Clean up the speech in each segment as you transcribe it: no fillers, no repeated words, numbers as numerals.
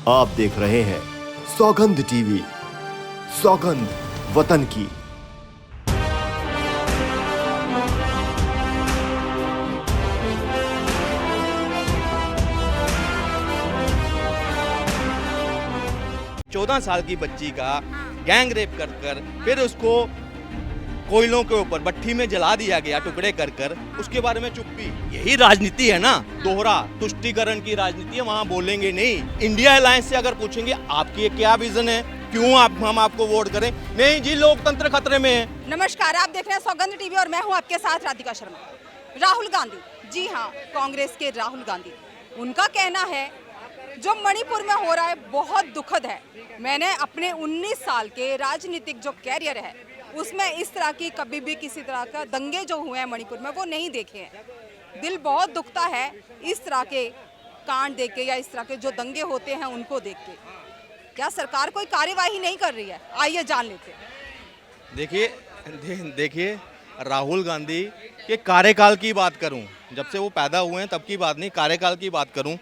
आप देख रहे हैं सौगंध टीवी, सौगंध वतन की। चौदह साल की बच्ची का गैंग रेप कर कर फिर उसको कोयलों के ऊपर भट्ठी में जला दिया गया टुकड़े कर कर, उसके बारे में चुप्पी। यही राजनीति है ना, दोहरा तुष्टीकरण की राजनीति है। वहां बोलेंगे नहीं। इंडिया अलायंस से अगर पूछेंगे आपकी क्या विजन है, क्यों हम आपको वोट करें, नहीं जी लोकतंत्र खतरे में है। नमस्कार, आप देख रहे हैं सौगंध टीवी और मैं हूं आपके साथ राधिका शर्मा। राहुल गांधी, जी हाँ, कांग्रेस के राहुल गांधी, उनका कहना है जो मणिपुर में हो रहा है बहुत दुखद है। मैंने अपने 19 साल के राजनीतिक जो कैरियर है उसमें इस तरह की कभी भी किसी तरह का दंगे जो हुए हैं मणिपुर में वो नहीं देखे हैं। दिल बहुत दुखता है इस तरह के कांड देख के या इस तरह के जो दंगे होते हैं उनको देख के। क्या सरकार कोई कार्यवाही नहीं कर रही है? आइए जान लेते हैं। देखिए राहुल गांधी के कार्यकाल की बात करूं, जब से वो पैदा हुए हैं तब की बात नहीं, कार्यकाल की बात करूं,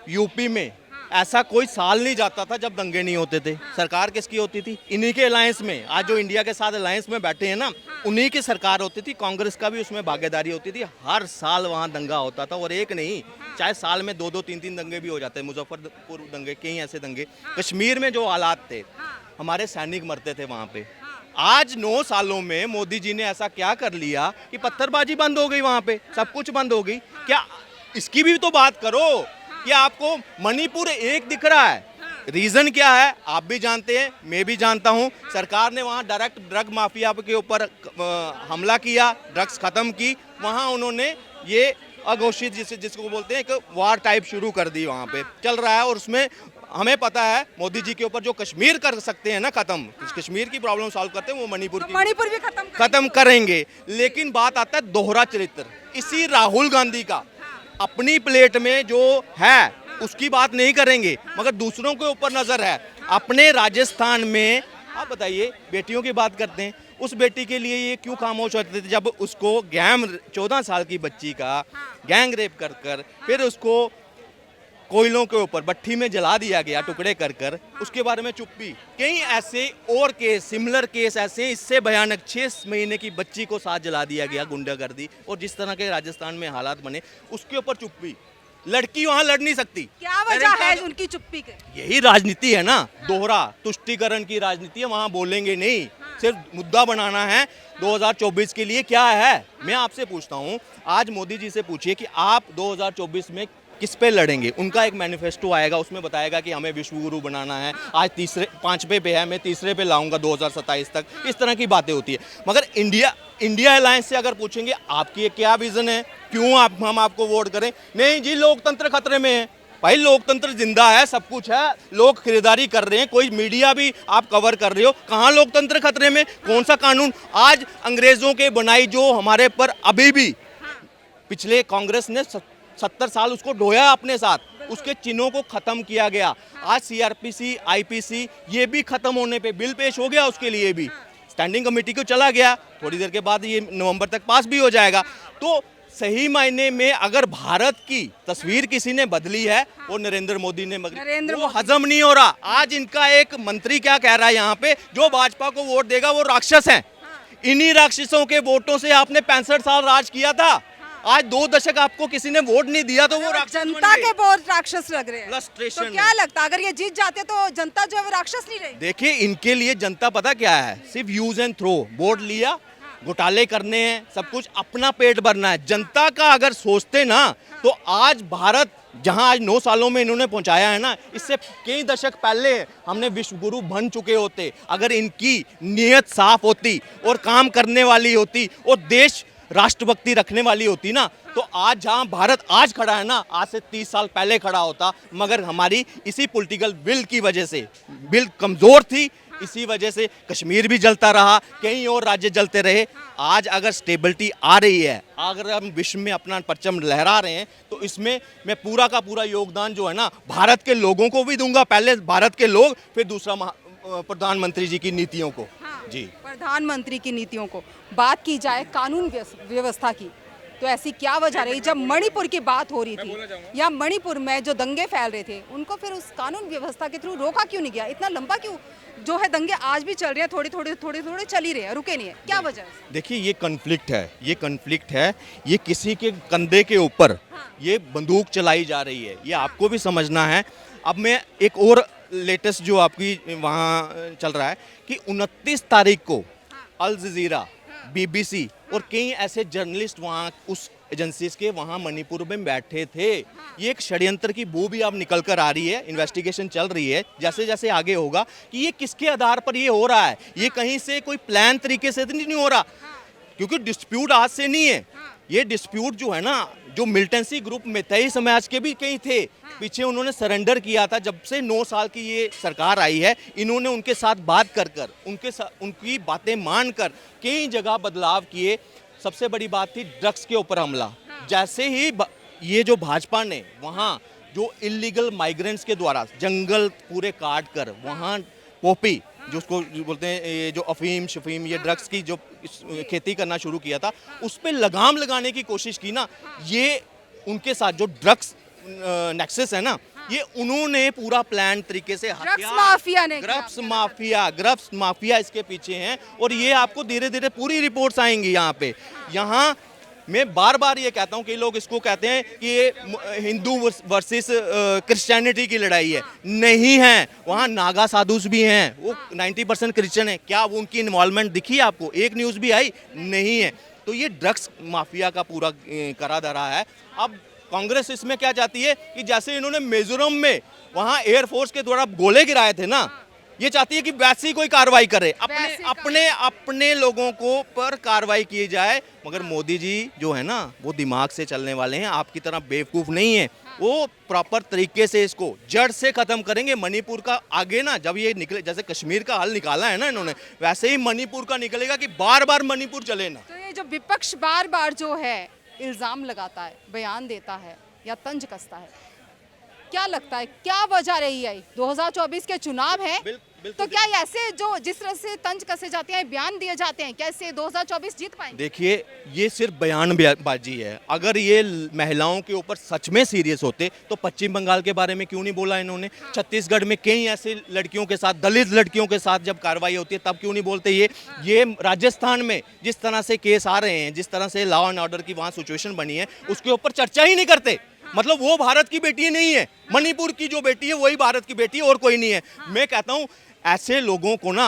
यूपी में ऐसा कोई साल नहीं जाता था जब दंगे नहीं होते थे। सरकार किसकी होती थी? इन्हीं के अलायंस में। आज जो इंडिया के साथ अलायंस में बैठे हैं ना, उन्हीं की सरकार होती थी। कांग्रेस का भी उसमें भागीदारी होती थी। हर साल वहाँ दंगा होता था, और एक नहीं, चाहे साल में 2-2, 3-3 दंगे भी हो जाते हैं। मुजफ्फरपुर दंगे, कई ऐसे दंगे। कश्मीर में जो हालात थे, हमारे सैनिक मरते थे वहाँ पे। आज 9 सालों में मोदी जी ने ऐसा क्या कर लिया कि पत्थरबाजी बंद हो गई, वहाँ पे सब कुछ बंद हो गई। क्या इसकी भी तो बात करो कि आपको मणिपुर एक दिख रहा है। रीजन क्या है आप भी जानते हैं, मैं भी जानता हूं। सरकार ने वहां डायरेक्ट ड्रग माफिया के ऊपर हमला किया, ड्रग्स खत्म की। वहां उन्होंने ये अघोषित जिसको बोलते हैं एक वार टाइप शुरू कर दी, वहां पे चल रहा है। और उसमें हमें पता है मोदी जी के ऊपर जो कश्मीर कर सकते हैं ना खत्म, कश्मीर की प्रॉब्लम सॉल्व करते हैं, वो मणिपुर भी खत्म करेंगे। लेकिन बात आता है दोहरा चरित्र। इसी राहुल गांधी का अपनी प्लेट में जो है उसकी बात नहीं करेंगे, मगर दूसरों के ऊपर नजर है। अपने राजस्थान में आप बताइए, बेटियों की बात करते हैं, उस बेटी के लिए ये क्यों खामोश होते थे जब उसको 14 साल की बच्ची का गैंग रेप कर कर फिर उसको कोयलों के ऊपर भट्ठी में जला दिया गया टुकड़े कर कर, उसके बारे में चुप्पी। कई ऐसे और केस, सिमिलर केस ऐसे इससे भयानक, 6 महीने की बच्ची को साथ जला दिया गया, गुंडागर्दी, और जिस तरह के राजस्थान में हालात बने उसके ऊपर चुप्पी। लड़की वहां लड़ नहीं सकती। क्या वजह है उनकी चुप्पी के? यही राजनीति है ना, दोहरा तुष्टीकरण की राजनीति है। वहां बोलेंगे नहीं, सिर्फ मुद्दा बनाना है 2024 के लिए क्या है। मैं आपसे पूछता हूं, आज मोदी जी से पूछिए कि आप 2024 में किस पे लड़ेंगे। उनका एक मैनिफेस्टो आएगा, उसमें बताएगा कि हमें विश्व गुरु बनाना है। आज 5वें पे है, मैं 3रे पे लाऊंगा 2027 तक। इस तरह की बातें होती है। मगर इंडिया अलायंस से अगर पूछेंगे आपकी क्या विजन है, क्यों हम आपको वोट करें, नहीं जी लोकतंत्र खतरे में है। भाई लोकतंत्र जिंदा है, सब कुछ है, लोग खरीदारी कर रहे हैं, कोई मीडिया भी आप कवर कर रहे हो। कहाँ लोकतंत्र खतरे में? कौन सा कानून? आज अंग्रेजों के बनाई जो हमारे पर अभी भी पिछले कांग्रेस ने 70 साल उसको ढोया अपने साथ, उसके चिन्हों को खत्म किया गया। आज सीआरपीसी, आईपीसी ये भी खत्म होने पे बिल पेश हो गया, उसके लिए भी स्टैंडिंग कमेटी को चला गया। थोड़ी देर के बाद ये नवंबर तक पास भी हो जाएगा। तो सही मायने में अगर भारत की तस्वीर किसी ने बदली है वो नरेंद्र मोदी ने। वो हजम नहीं हो रहा। आज इनका एक मंत्री क्या कह रहा है यहाँ पे, जो भाजपा को वोट देगा वो राक्षस है। इन्हीं राक्षसों के वोटों से आपने 65 साल राज किया था। आज 2 दशक आपको किसी ने वोट नहीं दिया तो वो जनता के वोट राक्षस लग रहे हैं। तो क्या लगता है अगर ये जीत जाते तो जनता जो है वो राक्षस नहीं रही? देखिए इनके लिए जनता पता क्या है, सिर्फ यूज एंड थ्रो। वोट लिया, घोटाले करने हैं, सब कुछ अपना पेट भरना है। जनता का अगर सोचते ना तो आज भारत जहां आज 9 सालों में इन्होंने पहुंचाया है ना, इससे कई दशक पहले हमने विश्व गुरु बन चुके होते। अगर इनकी नीयत साफ होती और काम करने वाली होती और देश राष्ट्रभक्ति रखने वाली होती ना, तो आज जहां भारत आज खड़ा है ना, आज से 30 साल पहले खड़ा होता। मगर हमारी इसी पॉलिटिकल विल की वजह से, विल कमजोर थी, इसी वजह से कश्मीर भी जलता रहा, कई और राज्य जलते रहे। आज अगर स्टेबिलिटी आ रही है, अगर हम विश्व में अपना परचम लहरा रहे हैं, तो इसमें मैं पूरा का पूरा योगदान जो है ना भारत के लोगों को भी दूंगा। पहले भारत के लोग, फिर दूसरा प्रधानमंत्री जी की नीतियों को। जी, प्रधानमंत्री की नीतियों को। बात की जाए कानून व्यवस्था की, तो ऐसी क्या वजह रही जब मणिपुर की बात हो रही थी या मणिपुर में जो दंगे फैल रहे थे उनको फिर उस कानून व्यवस्था के थ्रू रोका क्यों नहीं गया? इतना लंबा क्यों जो है दंगे आज भी चल रहे हैं, थोड़े चल ही रहे हैं, रुके नहीं है, क्या वजह है? देखिए ये कन्फ्लिक्ट है, ये किसी के कंधे के ऊपर ये बंदूक चलाई जा रही है, ये आपको भी समझना है। अब मैं एक और लेटेस्ट जो आपकी वहाँ चल रहा है कि 29 तारीख को अल जजीरा, बीबीसी और कई ऐसे जर्नलिस्ट वहाँ उस एजेंसीज के वहाँ मणिपुर में बैठे थे। ये एक षड्यंत्र की बू भी अब निकल कर आ रही है, इन्वेस्टिगेशन चल रही है, जैसे जैसे आगे होगा कि ये किसके आधार पर ये हो रहा है, ये कहीं से कोई प्लान तरीके से तो नहीं हो रहा, क्योंकि डिस्प्यूट आज से नहीं है। ये डिस्प्यूट जो है ना, जो मिलिटेंसी ग्रुप मैतेई समाज के भी कई थे, पीछे उन्होंने सरेंडर किया था। जब से 9 साल की ये सरकार आई है, इन्होंने उनके साथ बात कर उनकी बातें मानकर कई जगह बदलाव किए। सबसे बड़ी बात थी ड्रग्स के ऊपर हमला। जैसे ही ये जो भाजपा ने वहाँ जो इलीगल माइग्रेंट्स के द्वारा जंगल पूरे काट कर वहाँ पॉपी जो उसको बोलते हैं, ये जो अफीम शफीम ये ड्रग्स की जो खेती करना शुरू किया था, उस पर लगाम लगाने की कोशिश की ना, ये उनके साथ जो ड्रग्स नेक्सस है ना, ये उन्होंने पूरा प्लान तरीके से ड्रग्स माफिया इसके पीछे हैं। और ये आपको धीरे धीरे पूरी रिपोर्ट्स आएंगी यहाँ पे। यहाँ मैं बार बार ये कहता हूँ कि लोग इसको कहते हैं कि ये हिंदू वर्सेस क्रिश्चियनिटी की लड़ाई है, नहीं है। वहाँ नागा साधुस भी हैं, वो 90% क्रिश्चियन है। क्या वो उनकी इन्वॉल्वमेंट दिखी आपको? एक न्यूज़ भी आई नहीं है। तो ये ड्रग्स माफिया का पूरा करा धरा है। अब कांग्रेस इसमें क्या चाहती है कि जैसे इन्होंने मिजोरम में वहाँ एयरफोर्स के द्वारा गोले गिराए थे ना, ये चाहती है कि वैसी कोई कार्रवाई करे, अपने लोगों को पर कार्रवाई की जाए। मगर मोदी जी जो है ना, वो दिमाग से चलने वाले हैं, आपकी तरह बेवकूफ़ नहीं है। वो प्रॉपर तरीके से इसको जड़ से ख़त्म करेंगे। मणिपुर का आगे ना, जब ये निकले, जैसे कश्मीर का हल निकाला है ना इन्होंने, वैसे ही मणिपुर का निकलेगा कि बार बार मणिपुर चले ना। तो ये जो विपक्ष बार बार जो है इल्ज़ाम लगाता है, बयान देता है या तंज कसता है, क्या लगता है क्या वजह रही है? 2024 के चुनाव है, तो क्या ऐसे जो जिस तरह से तंज कसे जाते हैं, बयान दिए जाते हैं, कैसे 2024 जीत पाएंगे? देखिए ये सिर्फ बयानबाजी है। अगर ये महिलाओं के ऊपर सच में सीरियस होते तो पश्चिम बंगाल के बारे में क्यों नहीं बोला इन्होंने? छत्तीसगढ़ में कई ऐसे लड़कियों के साथ, दलित लड़कियों के साथ जब कार्रवाई होती है तब क्यों नहीं बोलते? ये राजस्थान में जिस तरह से केस आ रहे हैं, जिस तरह से लॉ एंड ऑर्डर की वहाँ सिचुएशन बनी है, उसके ऊपर चर्चा ही नहीं करते। मतलब वो भारत की बेटी नहीं है, मणिपुर की जो बेटी है वही भारत की बेटी है, और कोई नहीं है। मैं कहता हूँ ऐसे लोगों को ना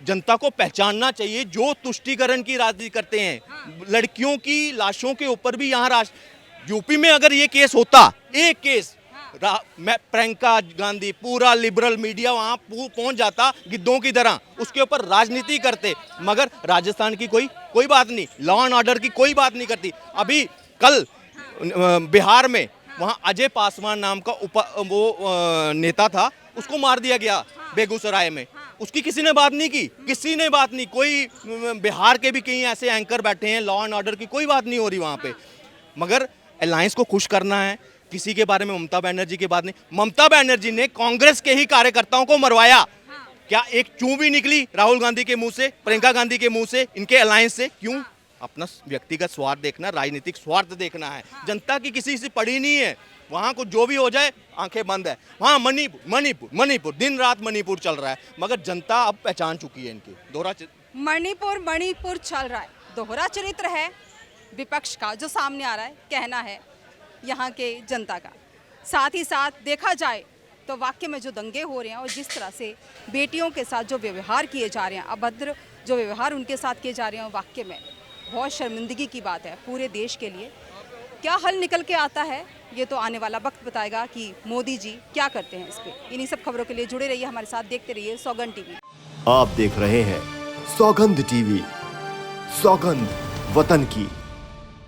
जनता को पहचानना चाहिए जो तुष्टीकरण की राजनीति करते हैं। लड़कियों की लाशों के ऊपर भी यहाँ यूपी में अगर ये केस होता, एक केस, मैं प्रियंका गांधी, पूरा लिबरल मीडिया वहाँ पहुँच जाता गिद्धों की तरह, उसके ऊपर राजनीति करते। मगर राजस्थान की कोई बात नहीं, लॉ एंड ऑर्डर की कोई बात नहीं करती। अभी कल बिहार में वहाँ अजय पासवान नाम का नेता था, उसको मार दिया गया बेगूसराय में। उसकी किसी ने बात नहीं की, किसी ने बात नहीं। कोई बिहार के भी कई ऐसे एंकर बैठे हैं, लॉ एंड ऑर्डर की कोई बात नहीं हो रही वहाँ पे। मगर अलायंस को खुश करना है, किसी के बारे में ममता बनर्जी की बात नहीं। ममता बनर्जी ने कांग्रेस के ही कार्यकर्ताओं को मरवाया। क्या एक चूं भी निकली राहुल गांधी के मुंह से, प्रियंका गांधी के मुंह से, इनके अलायंस से? क्यों? अपना व्यक्तिगत स्वार्थ देखना, राजनीतिक स्वार्थ देखना है। जनता की किसी से पड़ी नहीं है। वहाँ को जो भी हो जाए आंखें बंद है। हाँ, मणिपुर दिन रात मणिपुर चल रहा है, मगर जनता अब पहचान चुकी है इनकी दोहरा मणिपुर चल रहा है। दोहरा चरित्र है विपक्ष का जो सामने आ रहा है, कहना है यहाँ के जनता का। साथ ही साथ देखा जाए तो वाकई में जो दंगे हो रहे हैं और जिस तरह से बेटियों के साथ जो व्यवहार किए जा रहे हैं, अभद्र जो व्यवहार उनके साथ किए जा रहे हैं, वाकई में बहुत शर्मिंदगी की बात है पूरे देश के लिए। क्या हल निकल के आता है ये तो आने वाला वक्त बताएगा कि मोदी जी क्या करते हैं इस पे। इन्हीं सब खबरों के लिए जुड़े रहिए हमारे साथ, देखते रहिए सौगंध टीवी। आप देख रहे हैं सौगंध टीवी, सौगंध वतन की।